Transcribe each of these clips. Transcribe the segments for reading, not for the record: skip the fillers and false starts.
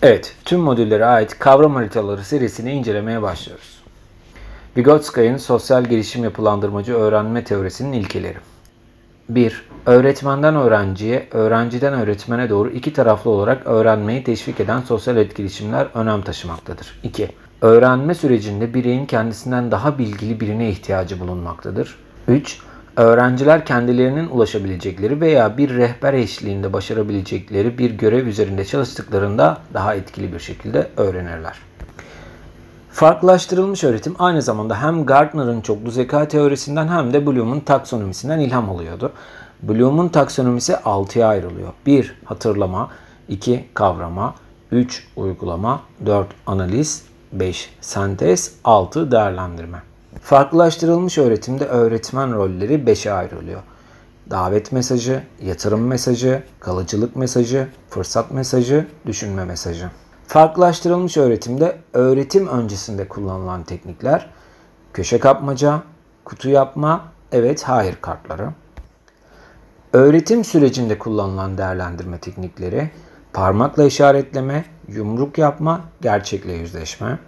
Evet, tüm modüllere ait kavram haritaları serisini incelemeye başlıyoruz. Vygotsky'ın sosyal gelişim yapılandırmacı öğrenme teorisinin ilkeleri. 1. Öğretmenden öğrenciye, öğrenciden öğretmene doğru iki taraflı olarak öğrenmeyi teşvik eden sosyal etkileşimler önem taşımaktadır. 2. Öğrenme sürecinde bireyin kendisinden daha bilgili birine ihtiyacı bulunmaktadır. 3. Öğrenciler kendilerinin ulaşabilecekleri veya bir rehber eşliğinde başarabilecekleri bir görev üzerinde çalıştıklarında daha etkili bir şekilde öğrenirler. Farklılaştırılmış öğretim aynı zamanda hem Gardner'ın çoklu zeka teorisinden hem de Bloom'un taksonomisinden ilham alıyordu. Bloom'un taksonomisi 6'ya ayrılıyor. 1. Hatırlama, 2. Kavrama, 3. Uygulama, 4. Analiz, 5. Sentez, 6. Değerlendirme. Farklılaştırılmış öğretimde öğretmen rolleri 5'e ayrılıyor. Davet mesajı, yatırım mesajı, kalıcılık mesajı, fırsat mesajı, düşünme mesajı. Farklılaştırılmış öğretimde öğretim öncesinde kullanılan teknikler, köşe kapmaca, kutu yapma, evet hayır kartları. Öğretim sürecinde kullanılan değerlendirme teknikleri, parmakla işaretleme, yumruk yapma, gerçekle yüzleşme.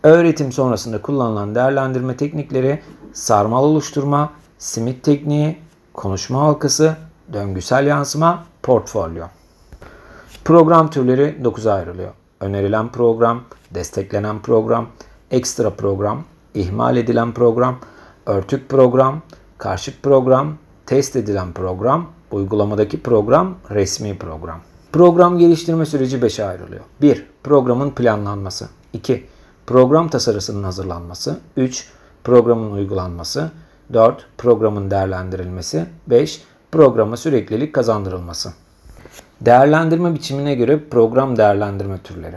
Öğretim sonrasında kullanılan değerlendirme teknikleri, sarmal oluşturma, simit tekniği, konuşma halkası, döngüsel yansıma, portfolyo. Program türleri 9'a ayrılıyor. Önerilen program, desteklenen program, ekstra program, ihmal edilen program, örtük program, karşıt program, test edilen program, uygulamadaki program, resmi program. Program geliştirme süreci 5'e ayrılıyor. 1. Programın planlanması. 2. Program tasarısının hazırlanması. 3. Programın uygulanması. 4. Programın değerlendirilmesi. 5. Programa süreklilik kazandırılması. Değerlendirme biçimine göre program değerlendirme türleri.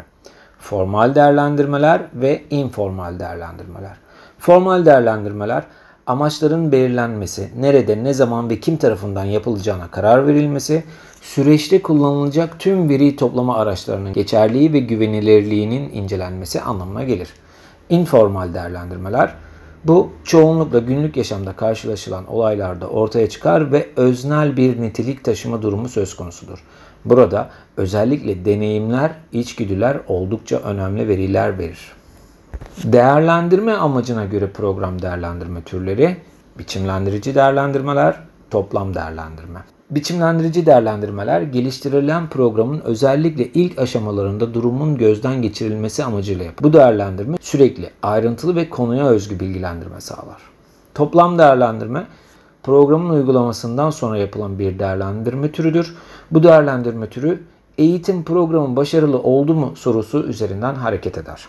Formal değerlendirmeler ve informal değerlendirmeler. Formal değerlendirmeler, amaçların belirlenmesi, nerede, ne zaman ve kim tarafından yapılacağına karar verilmesi, süreçte kullanılacak tüm veri toplama araçlarının geçerliliği ve güvenilirliğinin incelenmesi anlamına gelir. Informal değerlendirmeler, bu çoğunlukla günlük yaşamda karşılaşılan olaylarda ortaya çıkar ve öznel bir nitelik taşıma durumu söz konusudur. Burada özellikle deneyimler, içgüdüler oldukça önemli veriler verir. Değerlendirme amacına göre program değerlendirme türleri, biçimlendirici değerlendirmeler, toplam değerlendirme. Biçimlendirici değerlendirmeler, geliştirilen programın özellikle ilk aşamalarında durumun gözden geçirilmesi amacıyla yapılır. Bu değerlendirme sürekli, ayrıntılı ve konuya özgü bilgilendirme sağlar. Toplam değerlendirme, programın uygulamasından sonra yapılan bir değerlendirme türüdür. Bu değerlendirme türü, eğitim programı başarılı oldu mu sorusu üzerinden hareket eder.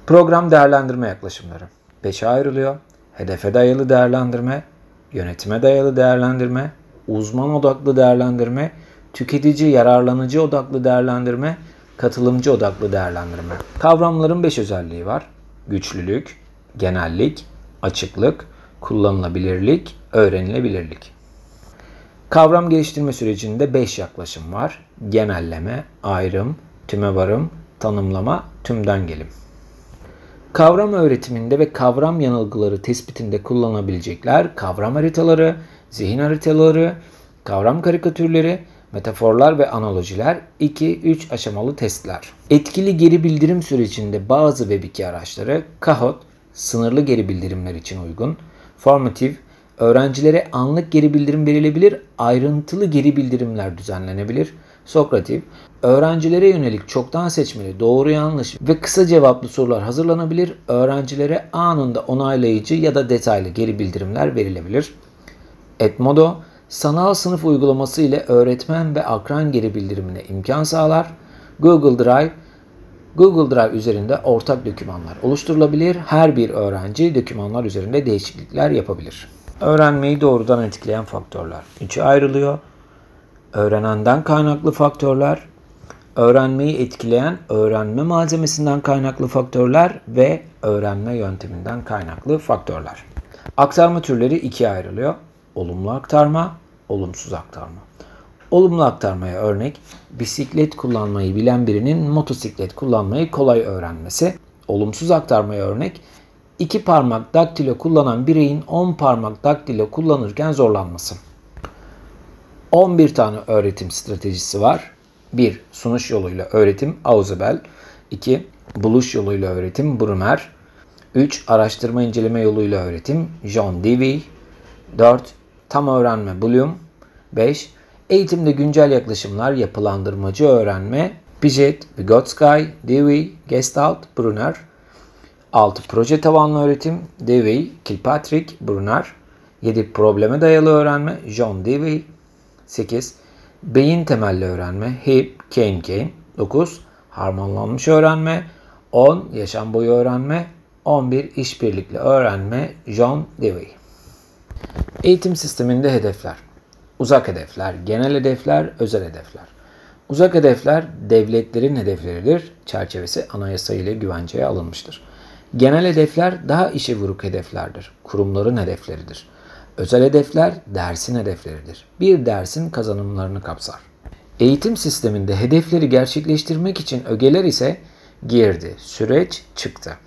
Program değerlendirme yaklaşımları 5'e ayrılıyor. Hedefe dayalı değerlendirme, yönetime dayalı değerlendirme, uzman odaklı değerlendirme, tüketici yararlanıcı odaklı değerlendirme, katılımcı odaklı değerlendirme. Kavramların 5 özelliği var. Güçlülük, genellik, açıklık, kullanılabilirlik, öğrenilebilirlik. Kavram geliştirme sürecinde 5 yaklaşım var. Genelleme, ayrım, tüme varım, tanımlama, tümden gelim. Kavram öğretiminde ve kavram yanılgıları tespitinde kullanılabilecekler kavram haritaları, zihin haritaları, kavram karikatürleri, metaforlar ve analojiler, 2-3 aşamalı testler. Etkili geri bildirim sürecinde bazı Web2 araçları, Kahoot, sınırlı geri bildirimler için uygun, Formative, öğrencilere anlık geri bildirim verilebilir, ayrıntılı geri bildirimler düzenlenebilir, Socrative, öğrencilere yönelik çoktan seçmeli, doğru yanlış ve kısa cevaplı sorular hazırlanabilir, öğrencilere anında onaylayıcı ya da detaylı geri bildirimler verilebilir. Edmodo, sanal sınıf uygulaması ile öğretmen ve akran geri bildirimine imkan sağlar. Google Drive üzerinde ortak dokümanlar oluşturulabilir. Her bir öğrenci dokümanlar üzerinde değişiklikler yapabilir. Öğrenmeyi doğrudan etkileyen faktörler 3'e ayrılıyor. Öğrenenden kaynaklı faktörler, öğrenmeyi etkileyen öğrenme malzemesinden kaynaklı faktörler ve öğrenme yönteminden kaynaklı faktörler. Aktarma türleri 2'ye ayrılıyor. Olumlu aktarma, olumsuz aktarma. Olumlu aktarmaya örnek, bisiklet kullanmayı bilen birinin motosiklet kullanmayı kolay öğrenmesi. Olumsuz aktarmaya örnek, 2 parmak daktilo kullanan bireyin 10 parmak daktilo kullanırken zorlanması. 11 tane öğretim stratejisi var. 1. Sunuş yoluyla öğretim Ausubel. 2. Buluş yoluyla öğretim Brunner. 3. Araştırma inceleme yoluyla öğretim John Dewey. 4. Tam öğrenme Bloom. 5. Eğitimde güncel yaklaşımlar yapılandırmacı öğrenme Piaget, Vygotsky, Dewey, Gestalt, Brunner. 6. Proje tabanlı öğretim Dewey, Kilpatrick, Brunner. 7. Probleme dayalı öğrenme John Dewey. 8. Beyin temelli öğrenme Hip, Kane. 9. Harmanlanmış öğrenme. 10. Yaşam boyu öğrenme. 11. İşbirlikli öğrenme John Dewey. Eğitim sisteminde hedefler. Uzak hedefler, genel hedefler, özel hedefler. Uzak hedefler devletlerin hedefleridir. Çerçevesi anayasa ile güvenceye alınmıştır. Genel hedefler daha işe vuruk hedeflerdir. Kurumların hedefleridir. Özel hedefler dersin hedefleridir. Bir dersin kazanımlarını kapsar. Eğitim sisteminde hedefleri gerçekleştirmek için ögeler ise girdi, süreç, çıktı.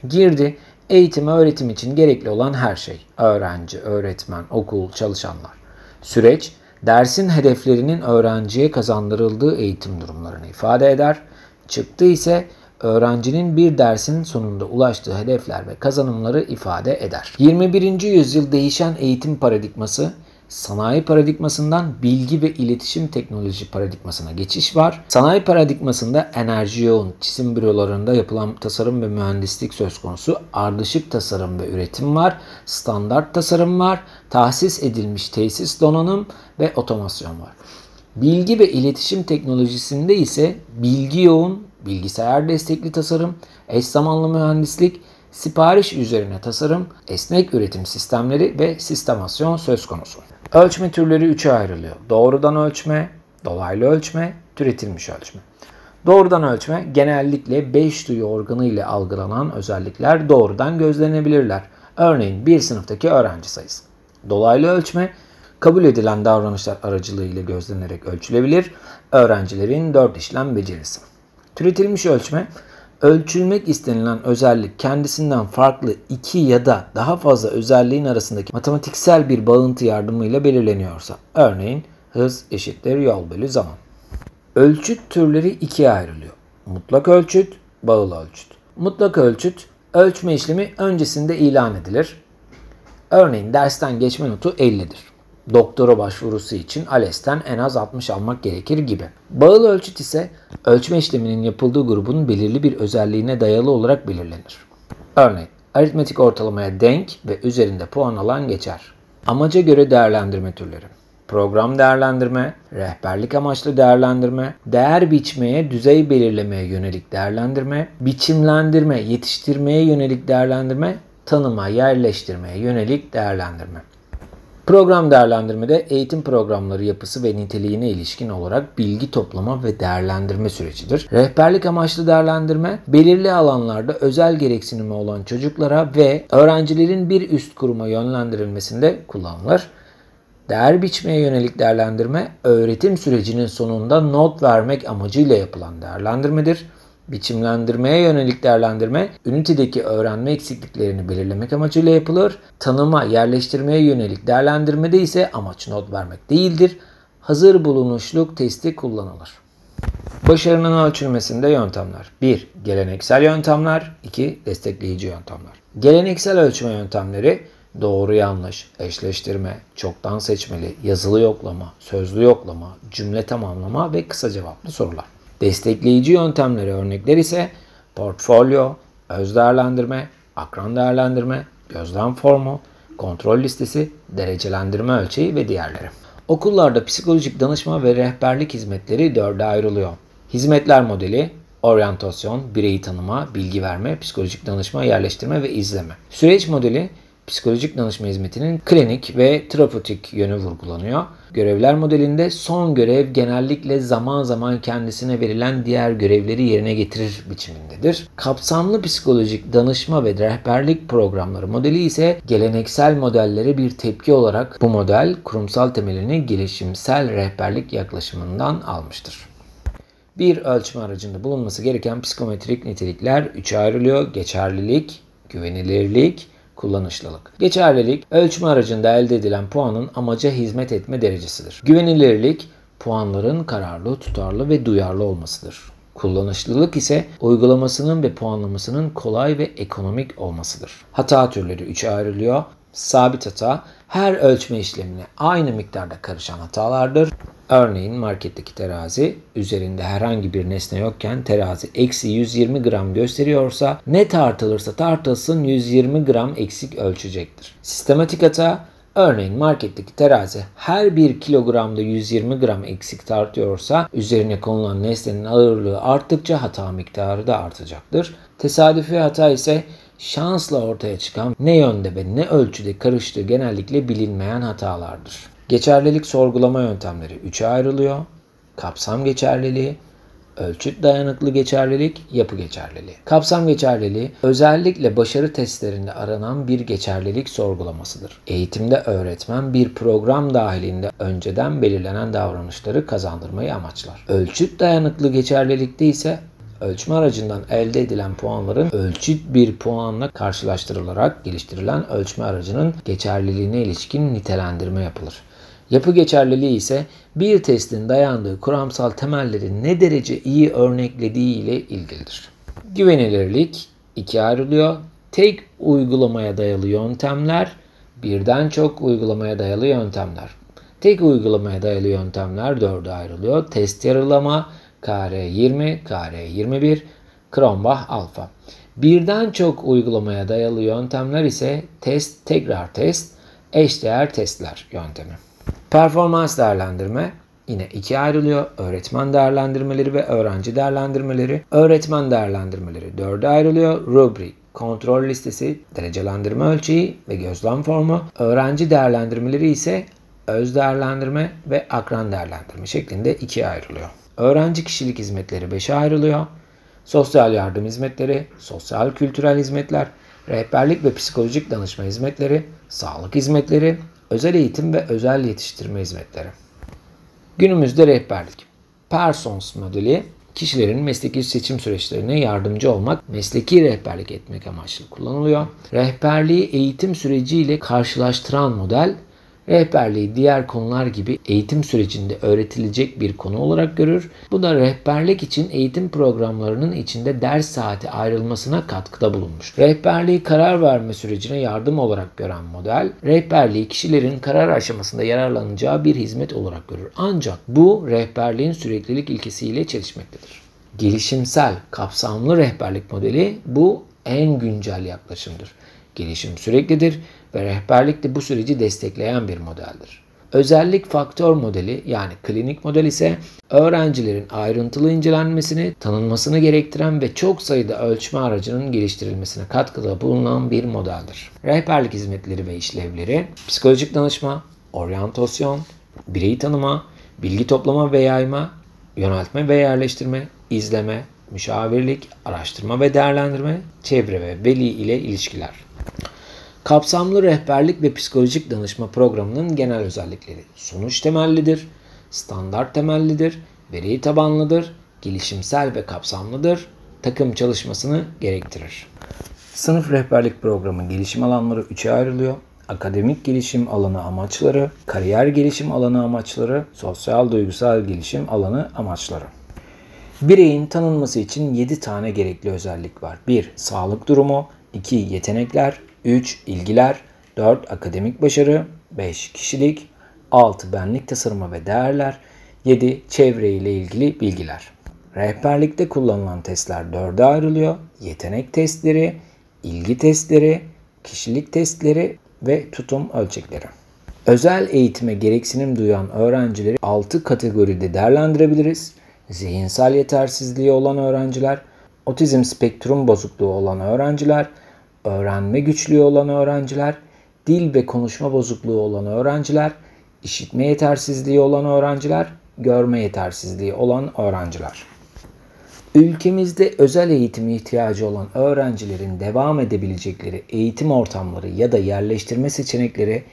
Girdi, eğitim, öğretim için gerekli olan her şey. Öğrenci, öğretmen, okul, çalışanlar. Süreç, dersin hedeflerinin öğrenciye kazandırıldığı eğitim durumlarını ifade eder. Çıktı ise öğrencinin bir dersin sonunda ulaştığı hedefler ve kazanımları ifade eder. 21. yüzyıl değişen eğitim paradigması, sanayi paradigmasından bilgi ve iletişim teknoloji paradigmasına geçiş var. Sanayi paradigmasında enerji yoğun çizim bürolarında yapılan tasarım ve mühendislik söz konusu. Ardışık tasarım ve üretim var. Standart tasarım var. Tahsis edilmiş tesis donanım ve otomasyon var. Bilgi ve iletişim teknolojisinde ise bilgi yoğun, bilgisayar destekli tasarım, eş zamanlı mühendislik, sipariş üzerine tasarım, esnek üretim sistemleri ve sistemasyon söz konusu. Ölçme türleri 3'e ayrılıyor. Doğrudan ölçme, dolaylı ölçme, türetilmiş ölçme. Doğrudan ölçme genellikle 5 duyu organı ile algılanan özellikler doğrudan gözlenebilirler. Örneğin bir sınıftaki öğrenci sayısı. Dolaylı ölçme kabul edilen davranışlar aracılığıyla gözlenerek ölçülebilir. Öğrencilerin 4 işlem becerisi. Türetilmiş ölçme, ölçülmek istenilen özellik kendisinden farklı 2 ya da daha fazla özelliğin arasındaki matematiksel bir bağıntı yardımıyla belirleniyorsa, örneğin hız eşittir yol bölü zaman. Ölçüt türleri 2'ye ayrılıyor. Mutlak ölçüt, bağıl ölçüt. Mutlak ölçüt, ölçme işlemi öncesinde ilan edilir. Örneğin dersten geçme notu 50'dir. Doktora başvurusu için ALES'ten en az 60 almak gerekir gibi. Bağıl ölçüt ise ölçme işleminin yapıldığı grubun belirli bir özelliğine dayalı olarak belirlenir. Örneğin aritmetik ortalamaya denk ve üzerinde puan alan geçer. Amaca göre değerlendirme türleri. Program değerlendirme, rehberlik amaçlı değerlendirme, değer biçmeye, düzey belirlemeye yönelik değerlendirme, biçimlendirme, yetiştirmeye yönelik değerlendirme, tanıma, yerleştirmeye yönelik değerlendirme. Program değerlendirmede eğitim programları yapısı ve niteliğine ilişkin olarak bilgi toplama ve değerlendirme sürecidir. Rehberlik amaçlı değerlendirme, belirli alanlarda özel gereksinimi olan çocuklara ve öğrencilerin bir üst kuruma yönlendirilmesinde kullanılır. Değer biçmeye yönelik değerlendirme, öğretim sürecinin sonunda not vermek amacıyla yapılan değerlendirmedir. Biçimlendirmeye yönelik değerlendirme, ünitedeki öğrenme eksikliklerini belirlemek amacıyla yapılır. Tanıma, yerleştirmeye yönelik değerlendirmede ise amaç not vermek değildir. Hazır bulunuşluk testi kullanılır. Başarının ölçülmesinde yöntemler. 1. Geleneksel yöntemler. 2. Destekleyici yöntemler. Geleneksel ölçme yöntemleri doğru yanlış, eşleştirme, çoktan seçmeli, yazılı yoklama, sözlü yoklama, cümle tamamlama ve kısa cevaplı sorular. Destekleyici yöntemleri örnekler ise portfolyo, öz değerlendirme, akran değerlendirme, gözlem formu, kontrol listesi, derecelendirme ölçeği ve diğerleri. Okullarda psikolojik danışma ve rehberlik hizmetleri 4'e ayrılıyor. Hizmetler modeli, oryantasyon, bireyi tanıma, bilgi verme, psikolojik danışma, yerleştirme ve izleme. Süreç modeli, psikolojik danışma hizmetinin klinik ve terapötik yönü vurgulanıyor. Görevler modelinde son görev genellikle zaman zaman kendisine verilen diğer görevleri yerine getirir biçimindedir. Kapsamlı psikolojik danışma ve rehberlik programları modeli ise geleneksel modellere bir tepki olarak bu model kurumsal temelini gelişimsel rehberlik yaklaşımından almıştır. Bir ölçme aracında bulunması gereken psikometrik nitelikler 3'e ayrılıyor. Geçerlilik, güvenilirlik, kullanışlılık. Geçerlilik, ölçme aracında elde edilen puanın amaca hizmet etme derecesidir. Güvenilirlik, puanların kararlı, tutarlı ve duyarlı olmasıdır. Kullanışlılık ise uygulamasının ve puanlamasının kolay ve ekonomik olmasıdır. Hata türleri 3'e ayrılıyor. Sabit hata, her ölçme işlemine aynı miktarda karışan hatalardır. Örneğin marketteki terazi üzerinde herhangi bir nesne yokken terazi eksi 120 gram gösteriyorsa ne tartılırsa tartılsın 120 gram eksik ölçecektir. Sistematik hata, örneğin marketteki terazi her 1 kilogramda 120 gram eksik tartıyorsa üzerine konulan nesnenin ağırlığı arttıkça hata miktarı da artacaktır. Tesadüfi hata ise şansla ortaya çıkan ne yönde ve ne ölçüde karıştığı genellikle bilinmeyen hatalardır. Geçerlilik sorgulama yöntemleri 3'e ayrılıyor. Kapsam geçerliliği, ölçüt dayanıklı geçerlilik, yapı geçerliliği. Kapsam geçerliliği özellikle başarı testlerinde aranan bir geçerlilik sorgulamasıdır. Eğitimde öğretmen bir program dahilinde önceden belirlenen davranışları kazandırmayı amaçlar. Ölçüt dayanıklı geçerlilikte ise ölçme aracından elde edilen puanların ölçüt bir puanla karşılaştırılarak geliştirilen ölçme aracının geçerliliğine ilişkin nitelendirme yapılır. Yapı geçerliliği ise bir testin dayandığı kuramsal temelleri ne derece iyi örneklediği ile ilgilidir. Güvenilirlik 2'ye ayrılıyor. Tek uygulamaya dayalı yöntemler, birden çok uygulamaya dayalı yöntemler. Tek uygulamaya dayalı yöntemler 4'e ayrılıyor. Test yarılama, KR20, KR21, Cronbach alfa. Birden çok uygulamaya dayalı yöntemler ise test, tekrar test, eşdeğer testler yöntemi. Performans değerlendirme yine 2'ye ayrılıyor. Öğretmen değerlendirmeleri ve öğrenci değerlendirmeleri. Öğretmen değerlendirmeleri 4'e ayrılıyor. Rubrik, kontrol listesi, derecelendirme ölçeği ve gözlem formu. Öğrenci değerlendirmeleri ise öz değerlendirme ve akran değerlendirme şeklinde 2'ye ayrılıyor. Öğrenci kişilik hizmetleri 5'e ayrılıyor. Sosyal yardım hizmetleri, sosyal kültürel hizmetler, rehberlik ve psikolojik danışma hizmetleri, sağlık hizmetleri, özel eğitim ve özel yetiştirme hizmetleri. Günümüzde rehberlik. Parsons modeli, kişilerin mesleki seçim süreçlerine yardımcı olmak, mesleki rehberlik etmek amaçlı kullanılıyor. Rehberliği eğitim süreciyle karşılaştıran model, rehberliği diğer konular gibi eğitim sürecinde öğretilecek bir konu olarak görür. Bu da rehberlik için eğitim programlarının içinde ders saati ayrılmasına katkıda bulunmuş. Rehberliği karar verme sürecine yardım olarak gören model, rehberliği kişilerin karar aşamasında yararlanacağı bir hizmet olarak görür. Ancak bu rehberliğin süreklilik ilkesiyle çelişmektedir. Gelişimsel, kapsamlı rehberlik modeli bu en güncel yaklaşımdır. Gelişim süreklidir ve rehberlik de bu süreci destekleyen bir modeldir. Özellik faktör modeli yani klinik model ise öğrencilerin ayrıntılı incelenmesini, tanınmasını gerektiren ve çok sayıda ölçme aracının geliştirilmesine katkıda bulunan bir modeldir. Rehberlik hizmetleri ve işlevleri, psikolojik danışma, oryantasyon, birey tanıma, bilgi toplama ve yayma, yöneltme ve yerleştirme, izleme, müşavirlik, araştırma ve değerlendirme, çevre ve veli ile ilişkiler. Kapsamlı rehberlik ve psikolojik danışma programının genel özellikleri sonuç temellidir, standart temellidir, veri tabanlıdır, gelişimsel ve kapsamlıdır, takım çalışmasını gerektirir. Sınıf rehberlik programı gelişim alanları 3'e ayrılıyor. Akademik gelişim alanı amaçları, kariyer gelişim alanı amaçları, sosyal duygusal gelişim alanı amaçları. Bireyin tanınması için 7 tane gerekli özellik var. 1. Sağlık durumu, 2. Yetenekler, 3. İlgiler, 4. Akademik başarı, 5. Kişilik, 6. Benlik tasarımı ve değerler, 7. Çevre ile ilgili bilgiler. Rehberlikte kullanılan testler 4'e ayrılıyor. Yetenek testleri, ilgi testleri, kişilik testleri ve tutum ölçekleri. Özel eğitime gereksinim duyan öğrencileri 6 kategoride değerlendirebiliriz. Zihinsel yetersizliği olan öğrenciler, otizm spektrum bozukluğu olan öğrenciler, öğrenme güçlüğü olan öğrenciler, dil ve konuşma bozukluğu olan öğrenciler, işitme yetersizliği olan öğrenciler, görme yetersizliği olan öğrenciler. Ülkemizde özel eğitime ihtiyacı olan öğrencilerin devam edebilecekleri eğitim ortamları ya da yerleştirme seçenekleri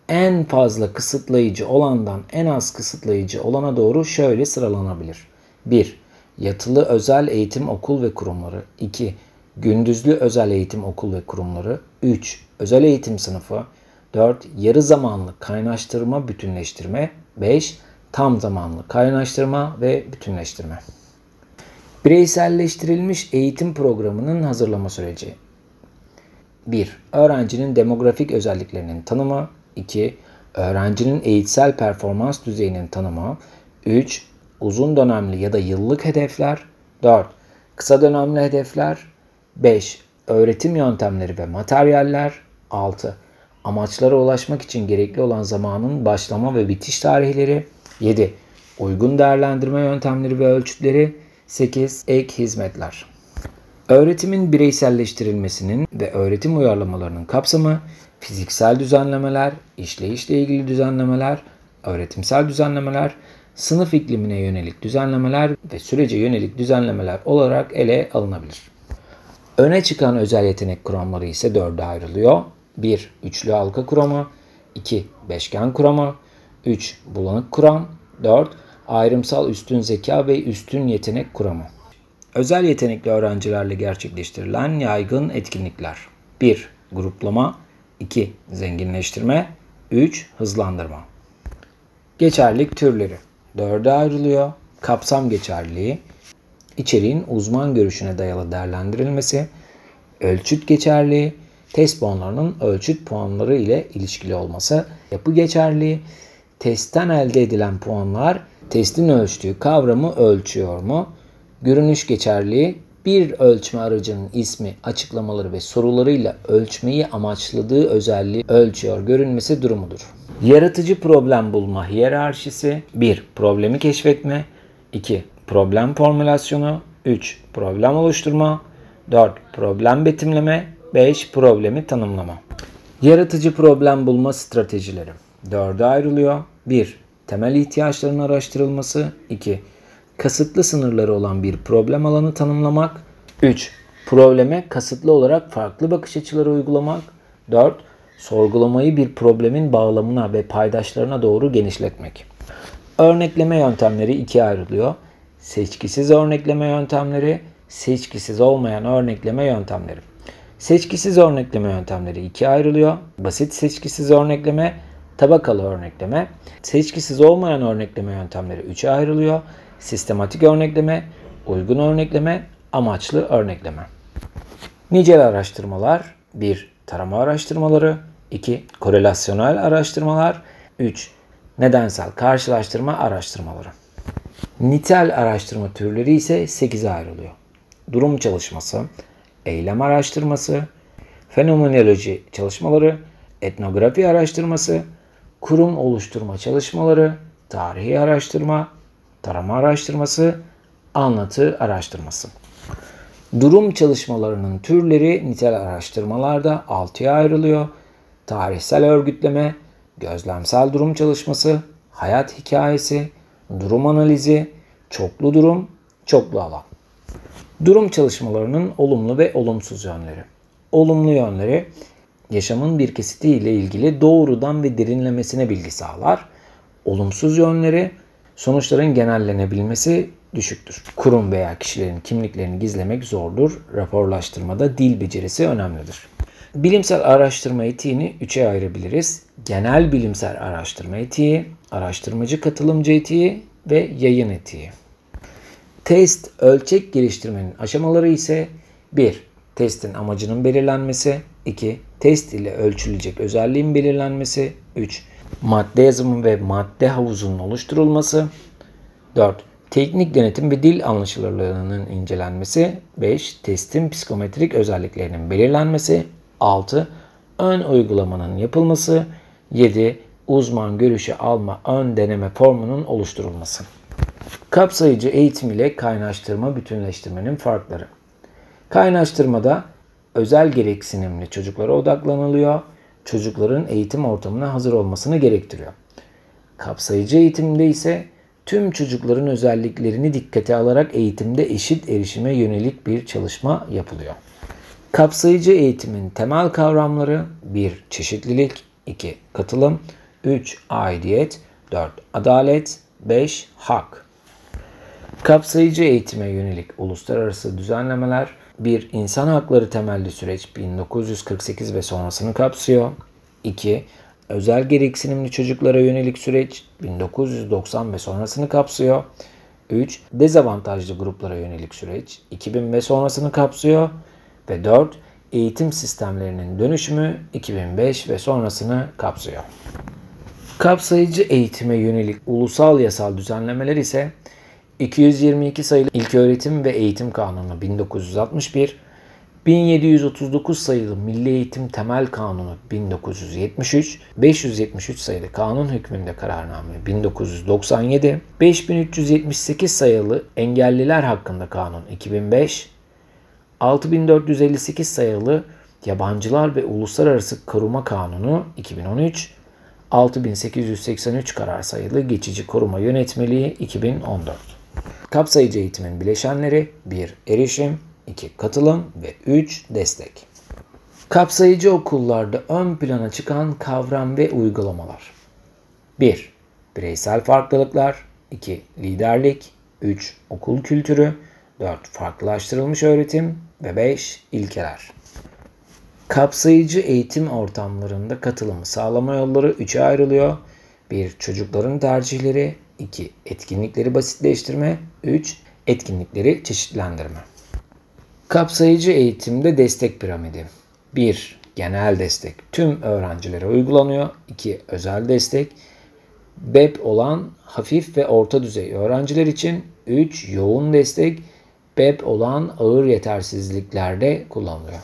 en fazla kısıtlayıcı olandan en az kısıtlayıcı olana doğru şöyle sıralanabilir. 1. Yatılı özel eğitim okul ve kurumları. 2. Gündüzlü özel eğitim okul ve kurumları. 3. Özel eğitim sınıfı. 4. Yarı zamanlı kaynaştırma bütünleştirme. 5. tam zamanlı kaynaştırma ve bütünleştirme. Bireyselleştirilmiş eğitim programının hazırlama süreci. 1. Öğrencinin demografik özelliklerinin tanımı. 2. Öğrencinin eğitsel performans düzeyinin tanımı. 3. Uzun dönemli ya da yıllık hedefler. 4. Kısa dönemli hedefler. 5. Öğretim yöntemleri ve materyaller. 6. Amaçlara ulaşmak için gerekli olan zamanın başlama ve bitiş tarihleri. 7. Uygun değerlendirme yöntemleri ve ölçütleri. 8. Ek hizmetler. Öğretimin bireyselleştirilmesinin ve öğretim uyarlamalarının kapsamı, fiziksel düzenlemeler, işleyişle ilgili düzenlemeler, öğretimsel düzenlemeler, sınıf iklimine yönelik düzenlemeler ve sürece yönelik düzenlemeler olarak ele alınabilir. Öne çıkan özel yetenek kuramları ise 4'e ayrılıyor. 1. Üçlü halka kuramı. 2. Beşgen kuramı. 3. Bulanık kuram. 4. Ayrımsal üstün zeka ve üstün yetenek kuramı. Özel yetenekli öğrencilerle gerçekleştirilen yaygın etkinlikler. 1. Gruplama. 2. Zenginleştirme. 3. Hızlandırma. Geçerlilik türleri 4'e ayrılıyor. Kapsam geçerliliği, içeriğin uzman görüşüne dayalı değerlendirilmesi, ölçüt geçerliliği, test puanlarının ölçüt puanları ile ilişkili olması, yapı geçerliliği, testten elde edilen puanlar testin ölçtüğü kavramı ölçüyor mu, görünüş geçerliliği, bir ölçme aracının ismi, açıklamaları ve sorularıyla ölçmeyi amaçladığı özelliği ölçüyor görünmesi durumudur. Yaratıcı problem bulma hiyerarşisi 1. Problemi keşfetme. 2. Problem formülasyonu. 3. Problem oluşturma. 4. Problem betimleme. 5. Problemi tanımlama. Yaratıcı problem bulma stratejileri 4'e ayrılıyor. 1. Temel ihtiyaçların araştırılması. 2. Kasıtlı sınırları olan bir problem alanı tanımlamak. 3. Probleme kasıtlı olarak farklı bakış açıları uygulamak. 4. Sorgulamayı bir problemin bağlamına ve paydaşlarına doğru genişletmek. Örnekleme yöntemleri ikiye ayrılıyor. Seçkisiz örnekleme yöntemleri, seçkisiz olmayan örnekleme yöntemleri. Seçkisiz örnekleme yöntemleri ikiye ayrılıyor. Basit seçkisiz örnekleme, tabakalı örnekleme. Seçkisiz olmayan örnekleme yöntemleri 3'e ayrılıyor. Sistematik örnekleme, uygun örnekleme, amaçlı örnekleme. Nicel araştırmalar 1. Tarama araştırmaları 2. Korelasyonel araştırmalar 3. Nedensel karşılaştırma araştırmaları. Nitel araştırma türleri ise 8'e ayrılıyor. Durum çalışması, eylem araştırması, fenomenoloji çalışmaları, etnografi araştırması, kurum oluşturma çalışmaları, tarihi araştırma, tarama araştırması, anlatı araştırması. Durum çalışmalarının türleri nitel araştırmalarda 6'ya ayrılıyor. Tarihsel örgütleme, gözlemsel durum çalışması, hayat hikayesi, durum analizi, çoklu durum, çoklu alan. Durum çalışmalarının olumlu ve olumsuz yönleri. Olumlu yönleri, yaşamın bir kesiti ile ilgili doğrudan ve derinlemesine bilgi sağlar. Olumsuz yönleri, sonuçların genellenebilmesi düşüktür. Kurum veya kişilerin kimliklerini gizlemek zordur. Raporlaştırmada dil becerisi önemlidir. Bilimsel araştırma etiğini 3'e ayırabiliriz. Genel bilimsel araştırma etiği, araştırmacı katılımcı etiği ve yayın etiği. Test, ölçek geliştirmenin aşamaları ise 1. Testin amacının belirlenmesi. 2. Test ile ölçülecek özelliğin belirlenmesi. 3. Madde yazımı ve madde havuzunun oluşturulması. 4. Teknik yönetim ve dil anlaşılırlığının incelenmesi. 5. Testin psikometrik özelliklerinin belirlenmesi. 6. Ön uygulamanın yapılması. 7. Uzman görüşü alma ön deneme formunun oluşturulması. Kapsayıcı eğitim ile kaynaştırma bütünleştirmenin farkları. Kaynaştırmada özel gereksinimli çocuklara odaklanılıyor. Çocukların eğitim ortamına hazır olmasını gerektiriyor. Kapsayıcı eğitimde ise tüm çocukların özelliklerini dikkate alarak eğitimde eşit erişime yönelik bir çalışma yapılıyor. Kapsayıcı eğitimin temel kavramları 1. Çeşitlilik 2. Katılım 3. Aidiyet 4. Adalet 5. Hak. Kapsayıcı eğitime yönelik uluslararası düzenlemeler 1. İnsan hakları temelli süreç 1948 ve sonrasını kapsıyor. 2. özel gereksinimli çocuklara yönelik süreç 1990 ve sonrasını kapsıyor. 3. Dezavantajlı gruplara yönelik süreç 2000 ve sonrasını kapsıyor. Ve 4. Eğitim sistemlerinin dönüşümü 2005 ve sonrasını kapsıyor. Kapsayıcı eğitime yönelik ulusal yasal düzenlemeler ise 222 sayılı İlköğretim ve Eğitim Kanunu 1961, 1739 sayılı Milli Eğitim Temel Kanunu 1973, 573 sayılı Kanun hükmünde kararname 1997, 5378 sayılı Engelliler Hakkında Kanun 2005, 6458 sayılı Yabancılar ve Uluslararası Koruma Kanunu 2013, 6883 karar sayılı Geçici Koruma Yönetmeliği 2014. Kapsayıcı eğitimin bileşenleri 1. Erişim, 2. Katılım ve 3. Destek. Kapsayıcı okullarda ön plana çıkan kavram ve uygulamalar. 1. Bireysel farklılıklar, 2. Liderlik, 3. Okul kültürü, 4. Farklılaştırılmış öğretim ve 5. İlkeler. Kapsayıcı eğitim ortamlarında katılımı sağlama yolları 3'e ayrılıyor. 1. Çocukların tercihleri, 2. Etkinlikleri basitleştirme, 3. Etkinlikleri çeşitlendirme. Kapsayıcı eğitimde destek piramidi. 1. Genel destek tüm öğrencilere uygulanıyor. 2. Özel destek BEP olan hafif ve orta düzey öğrenciler için. 3. Yoğun destek BEP olan ağır yetersizliklerde kullanılıyor.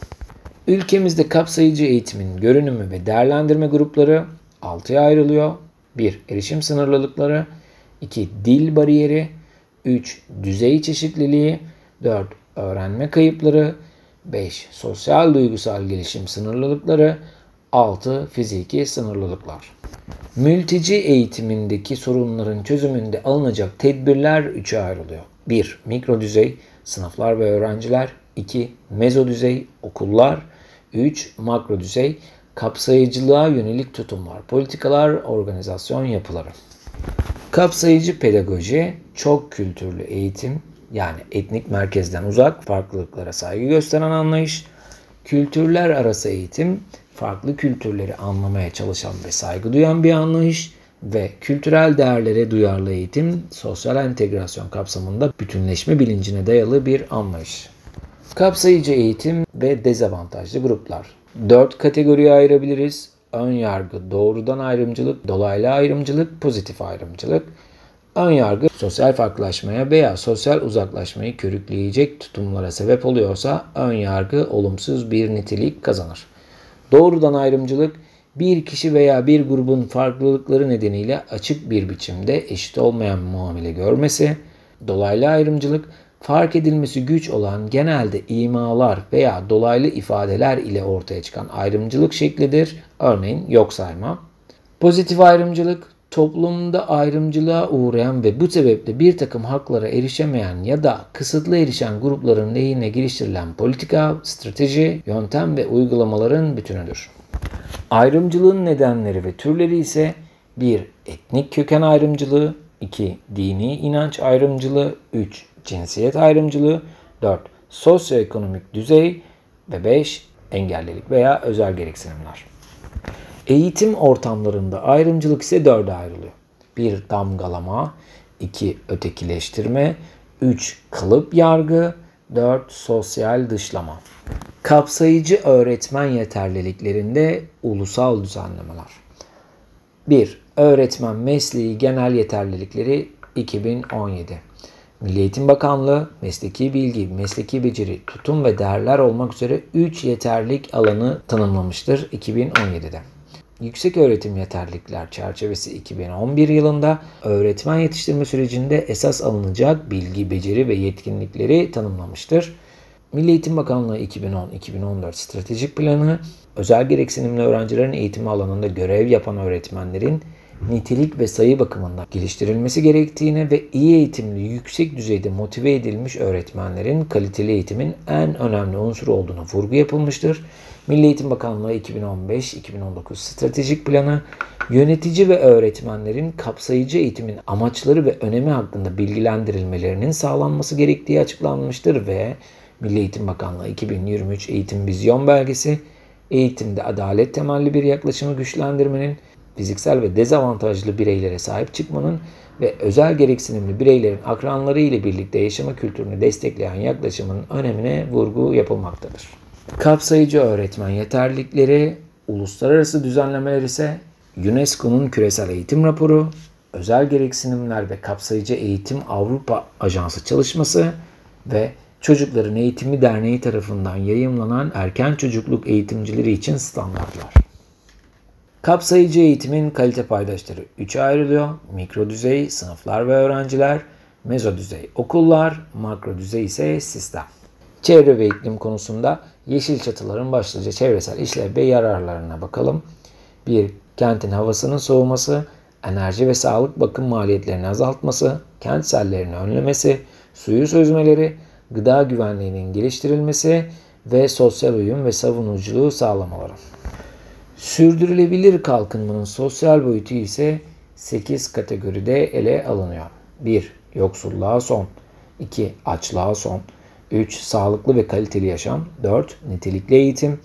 Ülkemizde kapsayıcı eğitimin görünümü ve değerlendirme grupları 6'ya ayrılıyor. 1. Erişim sınırlılıkları, 2. Dil bariyeri, 3. Düzey çeşitliliği, 4. Öğrenme kayıpları, 5. Sosyal duygusal gelişim sınırlılıkları, 6. Fiziki sınırlılıklar. Mülteci eğitimindeki sorunların çözümünde alınacak tedbirler 3'e ayrılıyor. 1. Mikro düzey sınıflar ve öğrenciler, 2. Mezo düzey okullar, 3. Makro düzey kapsayıcılığa yönelik tutumlar, politikalar, organizasyon yapıları. Kapsayıcı pedagoji, çok kültürlü eğitim, yani etnik merkezden uzak, farklılıklara saygı gösteren anlayış. Kültürler arası eğitim, farklı kültürleri anlamaya çalışan ve saygı duyan bir anlayış. Ve kültürel değerlere duyarlı eğitim, sosyal entegrasyon kapsamında bütünleşme bilincine dayalı bir anlayış. Kapsayıcı eğitim ve dezavantajlı gruplar. 4 kategoriye ayırabiliriz. Ön yargı, doğrudan ayrımcılık, dolaylı ayrımcılık, pozitif ayrımcılık. Ön yargı, sosyal farklılaşmaya veya sosyal uzaklaşmayı körükleyecek tutumlara sebep oluyorsa ön yargı olumsuz bir nitelik kazanır. Doğrudan ayrımcılık, bir kişi veya bir grubun farklılıkları nedeniyle açık bir biçimde eşit olmayan muamele görmesi. Dolaylı ayrımcılık, fark edilmesi güç olan genelde imalar veya dolaylı ifadeler ile ortaya çıkan ayrımcılık şeklidir. Örneğin yok sayma. Pozitif ayrımcılık, toplumda ayrımcılığa uğrayan ve bu sebeple bir takım haklara erişemeyen ya da kısıtlı erişen grupların lehine geliştirilen politika, strateji, yöntem ve uygulamaların bütünüdür. Ayrımcılığın nedenleri ve türleri ise 1. Etnik köken ayrımcılığı, 2. Dini inanç ayrımcılığı, 3. Cinsiyet ayrımcılığı, 4. Sosyoekonomik düzey ve 5. Engellilik veya özel gereksinimler. Eğitim ortamlarında ayrımcılık ise 4'e ayrılıyor. 1. Damgalama, 2. Ötekileştirme, 3. Kalıp yargı, 4. Sosyal dışlama. Kapsayıcı öğretmen yeterliliklerinde ulusal düzenlemeler. 1. Öğretmen mesleği genel yeterlilikleri 2017. Milli Eğitim Bakanlığı, mesleki bilgi, mesleki beceri, tutum ve değerler olmak üzere 3 yeterlilik alanı tanımlamıştır 2017'de. Yükseköğretim Yeterlilikler Çerçevesi 2011 yılında öğretmen yetiştirme sürecinde esas alınacak bilgi, beceri ve yetkinlikleri tanımlamıştır. Milli Eğitim Bakanlığı 2010-2014 Stratejik Planı, özel gereksinimli öğrencilerin eğitimi alanında görev yapan öğretmenlerin nitelik ve sayı bakımından geliştirilmesi gerektiğine ve iyi eğitimli, yüksek düzeyde motive edilmiş öğretmenlerin kaliteli eğitimin en önemli unsur olduğuna vurgu yapılmıştır. Milli Eğitim Bakanlığı 2015-2019 Stratejik Planı, yönetici ve öğretmenlerin kapsayıcı eğitimin amaçları ve önemi hakkında bilgilendirilmelerinin sağlanması gerektiği açıklanmıştır ve Milli Eğitim Bakanlığı 2023 Eğitim Vizyon Belgesi, eğitimde adalet temelli bir yaklaşımı güçlendirmenin, fiziksel ve dezavantajlı bireylere sahip çıkmanın ve özel gereksinimli bireylerin akranları ile birlikte yaşama kültürünü destekleyen yaklaşımın önemine vurgu yapılmaktadır. Kapsayıcı öğretmen yeterlilikleri, uluslararası düzenlemeler ise UNESCO'nun Küresel Eğitim Raporu, Özel Gereksinimler ve Kapsayıcı Eğitim Avrupa Ajansı çalışması ve Çocukların Eğitimi Derneği tarafından yayımlanan erken çocukluk eğitimcileri için standartlar. Kapsayıcı eğitimin kalite paydaşları 3'e ayrılıyor. Mikro düzey sınıflar ve öğrenciler, mezo düzey okullar, makro düzey ise sistem. Çevre ve iklim konusunda yeşil çatıların başlıca çevresel işlev ve yararlarına bakalım. 1. Kentin havasının soğuması, enerji ve sağlık bakım maliyetlerini azaltması, kent sellerini önlemesi, suyu çözmeleri, gıda güvenliğinin geliştirilmesi ve sosyal uyum ve savunuculuğu sağlamaları. Sürdürülebilir kalkınmanın sosyal boyutu ise 8 kategoride ele alınıyor. 1. Yoksulluğa son. 2. Açlığa son. 3. Sağlıklı ve kaliteli yaşam. 4. Nitelikli eğitim.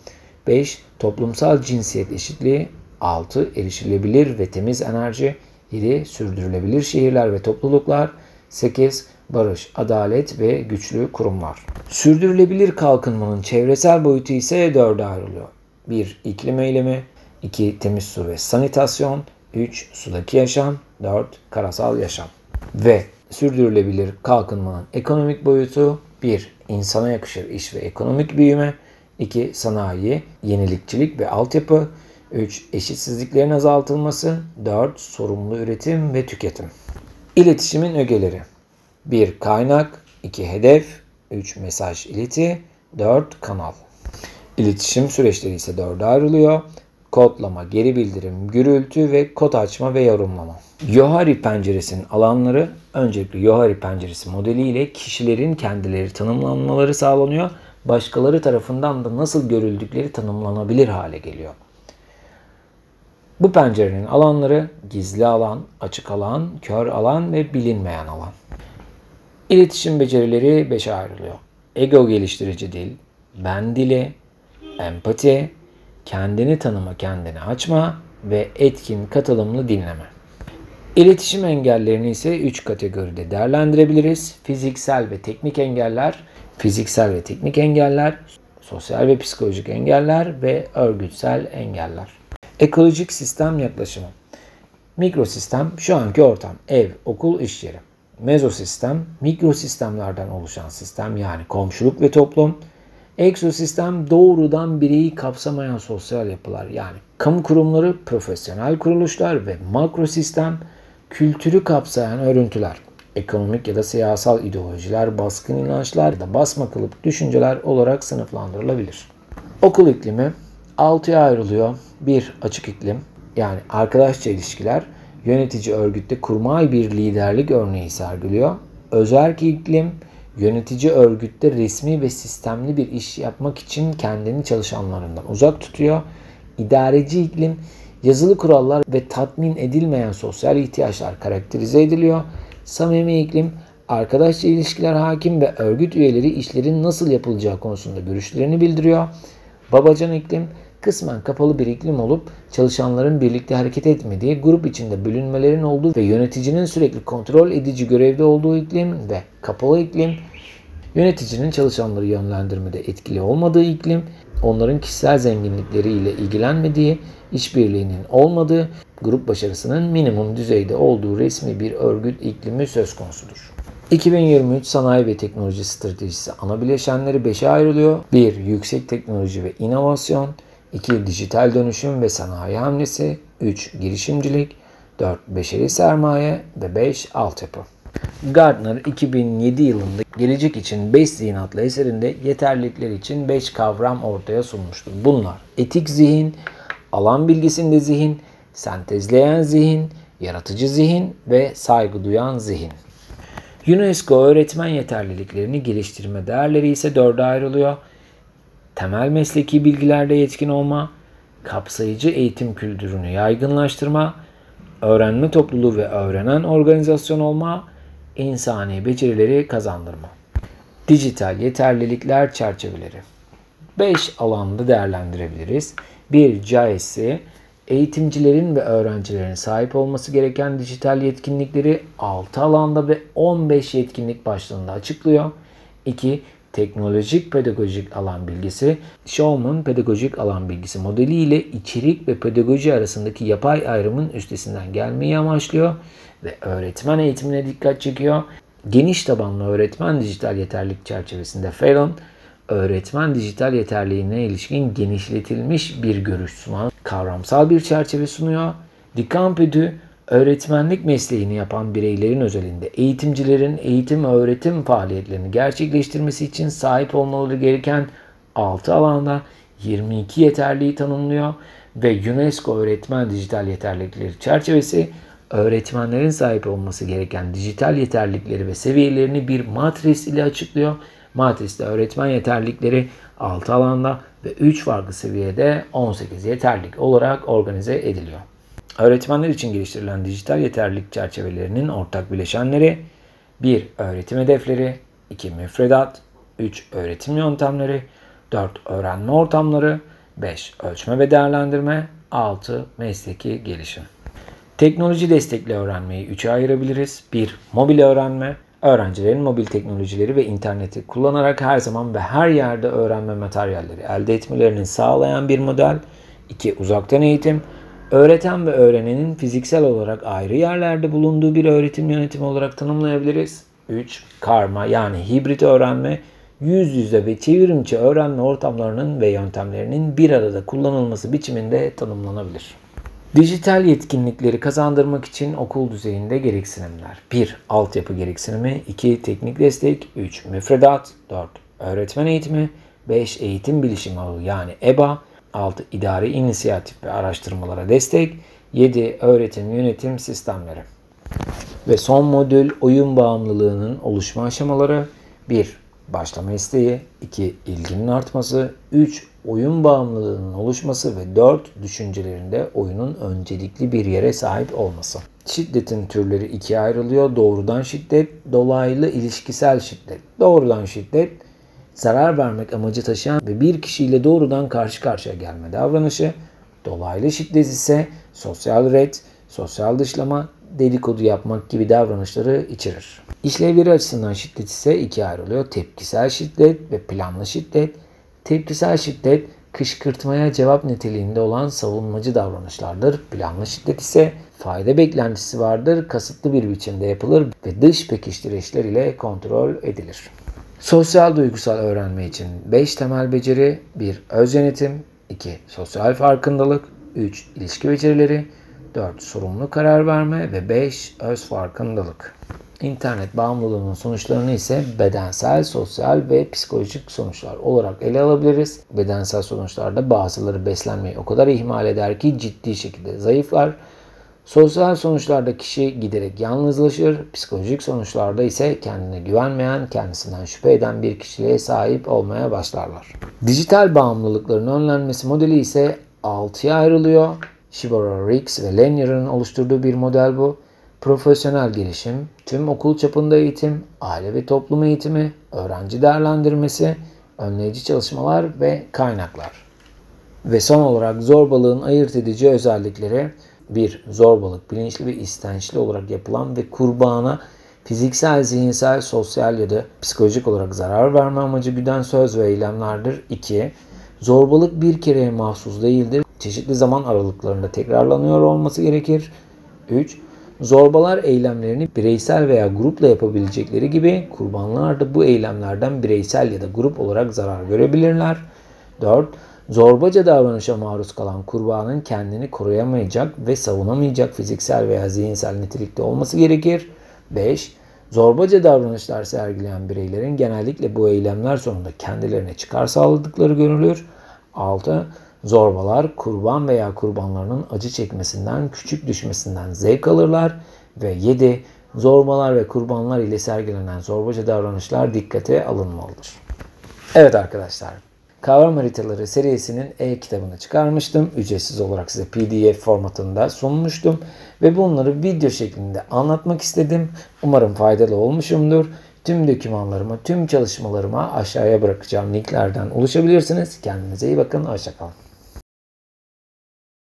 5. Toplumsal cinsiyet eşitliği. 6. Erişilebilir ve temiz enerji. 7. Sürdürülebilir şehirler ve topluluklar. 8. Barış, adalet ve güçlü kurumlar. Sürdürülebilir kalkınmanın çevresel boyutu ise 4'e ayrılıyor. 1. İklim eylemi. 2. Temiz su ve sanitasyon. 3. Sudaki yaşam. 4. Karasal yaşam. Ve sürdürülebilir kalkınmanın ekonomik boyutu 1. İnsana yakışır iş ve ekonomik büyüme. 2. Sanayi, yenilikçilik ve altyapı. 3. Eşitsizliklerin azaltılması. 4. Sorumlu üretim ve tüketim. İletişimin ögeleri 1. Kaynak. 2. Hedef. 3. Mesaj ileti. 4. Kanal. İletişim süreçleri ise 4'e ayrılıyor. Kodlama, geri bildirim, gürültü ve kod açma ve yorumlama. Johari penceresinin alanları öncelikle Johari penceresi modeliyle kişilerin kendileri tanımlanmaları sağlanıyor. Başkaları tarafından da nasıl görüldükleri tanımlanabilir hale geliyor. Bu pencerenin alanları gizli alan, açık alan, kör alan ve bilinmeyen alan. İletişim becerileri 5'e ayrılıyor. Ego geliştirici dil, ben dili, empati, kendini tanıma, kendini açma ve etkin, katılımlı dinleme. İletişim engellerini ise 3 kategoride değerlendirebiliriz. Fiziksel ve teknik engeller, sosyal ve psikolojik engeller ve örgütsel engeller. Ekolojik sistem yaklaşımı. Mikrosistem şu anki ortam, ev, okul, iş yeri. Mezosistem, mikrosistemlerden oluşan sistem yani komşuluk ve toplum. Eksosistem doğrudan bireyi kapsamayan sosyal yapılar yani kamu kurumları, profesyonel kuruluşlar ve makrosistem kültürü kapsayan örüntüler. Ekonomik ya da siyasal ideolojiler, baskın inançlar ya da basmakılık düşünceler olarak sınıflandırılabilir. Okul iklimi 6'ya ayrılıyor. 1. Açık iklim yani arkadaşça ilişkiler, yönetici örgütte kurmay bir liderlik örneği sergiliyor. Özerk iklim, yönetici örgütte resmi ve sistemli bir iş yapmak için kendini çalışanlarından uzak tutuyor. İdareci iklim, yazılı kurallar ve tatmin edilmeyen sosyal ihtiyaçlar karakterize ediliyor. Samimi iklim, arkadaşça ilişkiler hakim ve örgüt üyeleri işlerin nasıl yapılacağı konusunda görüşlerini bildiriyor. Babacan iklim, kısmen kapalı bir iklim olup çalışanların birlikte hareket etmediği, grup içinde bölünmelerin olduğu ve yöneticinin sürekli kontrol edici görevde olduğu iklim ve kapalı iklim, yöneticinin çalışanları yönlendirmede etkili olmadığı iklim, onların kişisel zenginlikleriyle ilgilenmediği, işbirliğinin olmadığı, grup başarısının minimum düzeyde olduğu resmi bir örgüt iklimi söz konusudur. 2023 Sanayi ve Teknoloji Stratejisi ana bileşenleri 5'e ayrılıyor. 1. Yüksek teknoloji ve inovasyon. 2. Dijital dönüşüm ve sanayi hamlesi. 3. Girişimcilik. 4. Beşeri sermaye ve 5. Altyapı. Gartner 2007 yılında Gelecek için 5 Zihin adlı eserinde yeterlilikler için 5 kavram ortaya sunmuştur. Bunlar etik zihin, alan bilgisinde zihin, sentezleyen zihin, yaratıcı zihin ve saygı duyan zihin. UNESCO öğretmen yeterliliklerini geliştirme değerleri ise 4'e ayrılıyor. Temel mesleki bilgilerde yetkin olma, kapsayıcı eğitim kültürünü yaygınlaştırma, öğrenme topluluğu ve öğrenen organizasyon olma, insani becerileri kazandırma. Dijital yeterlilikler çerçeveleri. 5 alanda değerlendirebiliriz. 1. GIS'i, Eğitimcilerin ve öğrencilerin sahip olması gereken dijital yetkinlikleri 6 alanda ve 15 yetkinlik başlığında açıklıyor. 2. Teknolojik pedagojik alan bilgisi, Showman pedagojik alan bilgisi modeli ile içerik ve pedagoji arasındaki yapay ayrımın üstesinden gelmeyi amaçlıyor ve öğretmen eğitimine dikkat çekiyor. Geniş tabanlı öğretmen dijital yeterlilik çerçevesinde Fallon, öğretmen dijital yeterliğine ilişkin genişletilmiş bir görüş sunan kavramsal bir çerçeve sunuyor. Dicampedü, öğretmenlik mesleğini yapan bireylerin özelinde eğitimcilerin eğitim ve öğretim faaliyetlerini gerçekleştirmesi için sahip olmaları gereken 6 alanda 22 yeterliği tanımlıyor ve UNESCO öğretmen dijital yeterlilikleri çerçevesi öğretmenlerin sahip olması gereken dijital yeterlilikleri ve seviyelerini bir matris ile açıklıyor. Matriste öğretmen yeterlilikleri 6 alanda ve 3 farklı seviyede 18 yeterlilik olarak organize ediliyor. Öğretmenler için geliştirilen dijital yeterlilik çerçevelerinin ortak bileşenleri 1. Öğretim hedefleri, 2. Müfredat, 3. Öğretim yöntemleri, 4. Öğrenme ortamları, 5. Ölçme ve değerlendirme, 6. Mesleki gelişim. Teknoloji destekli öğrenmeyi 3'e ayırabiliriz. 1. Mobil öğrenme. Öğrencilerin mobil teknolojileri ve interneti kullanarak her zaman ve her yerde öğrenme materyalleri elde etmelerini sağlayan bir model. 2. Uzaktan eğitim. Öğreten ve öğrenenin fiziksel olarak ayrı yerlerde bulunduğu bir öğretim yönetimi olarak tanımlayabiliriz. 3. Karma yani hibrit öğrenme. Yüz yüze ve çevrimçi öğrenme ortamlarının ve yöntemlerinin bir arada kullanılması biçiminde tanımlanabilir. Dijital yetkinlikleri kazandırmak için okul düzeyinde gereksinimler. 1. Altyapı gereksinimi, 2. Teknik destek, 3. Müfredat, 4. Öğretmen eğitimi, 5. Eğitim bilişim ağı yani EBA, 6. İdari inisiyatif ve araştırmalara destek, 7. Öğretim yönetim sistemleri. Ve son modül oyun bağımlılığının oluşma aşamaları. 1. Başlama isteği, 2. İlginin artması, 3. Oyun bağımlılığının oluşması ve 4. Düşüncelerinde oyunun öncelikli bir yere sahip olması. Şiddetin türleri ikiye ayrılıyor. Doğrudan şiddet, dolaylı ilişkisel şiddet. Doğrudan şiddet, zarar vermek amacı taşıyan ve bir kişiyle doğrudan karşı karşıya gelme davranışı. Dolaylı şiddet ise sosyal ret, sosyal dışlama, dedikodu yapmak gibi davranışları içerir. İşlevleri açısından şiddet ise ikiye ayrılıyor. Tepkisel şiddet ve planlı şiddet. Tepkisel şiddet kışkırtmaya cevap niteliğinde olan savunmacı davranışlardır. Planlı şiddet ise fayda beklentisi vardır, kasıtlı bir biçimde yapılır ve dış pekiştirişler ile kontrol edilir. Sosyal duygusal öğrenme için 5 temel beceri: 1. Öz yönetim, 2. Sosyal farkındalık, 3. İlişki becerileri, 4. Sorumlu karar verme ve 5. Öz farkındalık. İnternet bağımlılığının sonuçlarını ise bedensel, sosyal ve psikolojik sonuçlar olarak ele alabiliriz. Bedensel sonuçlarda bazıları beslenmeyi o kadar ihmal eder ki ciddi şekilde zayıflar. Sosyal sonuçlarda kişi giderek yalnızlaşır. Psikolojik sonuçlarda ise kendine güvenmeyen, kendisinden şüphe eden bir kişiliğe sahip olmaya başlarlar. Dijital bağımlılıkların önlenmesi modeli ise 6'ya ayrılıyor. Shibora, Riggs ve Lanier'ın oluşturduğu bir model bu. Profesyonel gelişim, tüm okul çapında eğitim, aile ve toplum eğitimi, öğrenci değerlendirmesi, önleyici çalışmalar ve kaynaklar. Ve son olarak zorbalığın ayırt edici özellikleri: 1. Zorbalık bilinçli ve istençli olarak yapılan ve kurbana fiziksel, zihinsel, sosyal ya da psikolojik olarak zarar verme amacı güden söz ve eylemlerdir. 2. Zorbalık bir kereye mahsus değildir. Çeşitli zaman aralıklarında tekrarlanıyor olması gerekir. 3. Zorbalar eylemlerini bireysel veya grupla yapabilecekleri gibi kurbanlar da bu eylemlerden bireysel ya da grup olarak zarar görebilirler. 4. Zorbaca davranışa maruz kalan kurbanın kendini koruyamayacak ve savunamayacak fiziksel veya zihinsel nitelikte olması gerekir. 5. Zorbaca davranışlar sergileyen bireylerin genellikle bu eylemler sonunda kendilerine çıkar sağladıkları görülür. 6. Zorbalar kurban veya kurbanlarının acı çekmesinden, küçük düşmesinden zevk alırlar. Ve 7. Zorbalar ve kurbanlar ile sergilenen zorbaca davranışlar dikkate alınmalıdır. Evet arkadaşlar, Kavram Haritaları serisinin e-kitabını çıkarmıştım. Ücretsiz olarak size PDF formatında sunmuştum. Ve bunları video şeklinde anlatmak istedim. Umarım faydalı olmuşumdur. Tüm dokümanlarıma, tüm çalışmalarıma aşağıya bırakacağım linklerden ulaşabilirsiniz. Kendinize iyi bakın. Hoşça kalın.